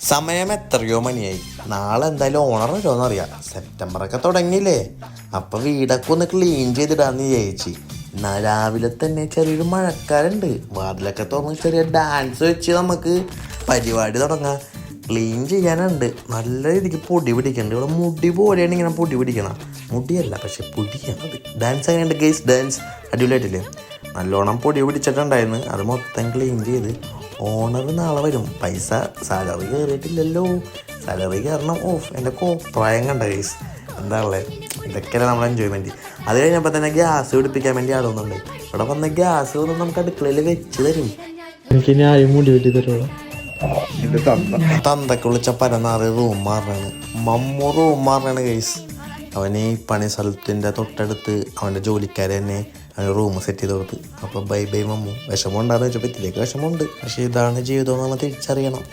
സമയം എത്രയോ മണിയായി. നാളെ എന്തായാലും ഓണർ വരുമോന്ന് അറിയാം. സെപ്റ്റംബറൊക്കെ തുടങ്ങിയില്ലേ, അപ്പൊ വീടൊക്കെ ഒന്ന് ക്ലീൻ ചെയ്തിടാന്ന് വിചാരിച്ചു. എന്നാ രാവിലെ തന്നെ ചെറിയൊരു മഴക്കാരുണ്ട്. വാതിലൊക്കെ തുറന്ന് ചെറിയ ഡാൻസ് വെച്ച് നമുക്ക് പരിപാടി തുടങ്ങാം. ക്ലീൻ ചെയ്യാനുണ്ട്. നല്ല രീതിക്ക് പൊടി പിടിക്കണ്ട്. ഇവിടെ മുടി പോലെയാണ് ഇങ്ങനെ പൊടി പിടിക്കണം. മുടിയല്ല പക്ഷെ പൊടിയാണ്. ഡാൻസ് എങ്ങനെയുണ്ട് ഗൈസ്? ഡാൻസ് അടിപൊളിയായിട്ടില്ലേ? നല്ലോണം പൊടി പിടിച്ചിട്ടുണ്ടായിരുന്നു. അത് മൊത്തം ക്ലീൻ ചെയ്ത് ഓണർ നാളെ വരും. പൈസ സാലറി കയറിയിട്ടില്ലല്ലോ. സാലറി കയറണം. എൻ്റെ കോപ്രായം കണ്ട ഗൈസ്. എന്താ ഉള്ളത്? ഇതൊക്കെയാണ് നമ്മൾ എൻജോയ്മെൻറ്റ്. അത് കഴിഞ്ഞപ്പോൾ തന്നെ ഗ്യാസ് പിടിപ്പിക്കാൻ വേണ്ടി ആളുന്നുണ്ട്. ഇവിടെ വന്ന ഗ്യാസ് ഒന്നും നമുക്ക് അടുക്കളയിൽ വെച്ച് തരും. എനിക്ക് ന്യായം മുടി വെട്ടി തരുള്ളൂ. തന്തക്ക് വിളിച്ച പരന്നാറ് റൂം മാറണാണ്. മമ്മു റൂം മാറണാണ് ഗൈസ്. അവന് ഈ പണി സ്ഥലത്തിൻ്റെ തൊട്ടടുത്ത് അവൻ്റെ ജോലിക്കാരെ തന്നെ അവന് റൂം സെറ്റ് ചെയ്ത് കൊടുത്ത്. അപ്പോൾ ബൈ ബൈ മമ്മു. വിഷമം ഉണ്ടാകുന്ന വെച്ചപ്പോൾ ഇതിലേക്ക് വിഷമമുണ്ട്. പക്ഷേ ഇതാണ് ജീവിതം എന്ന് നമ്മൾ തിരിച്ചറിയണം.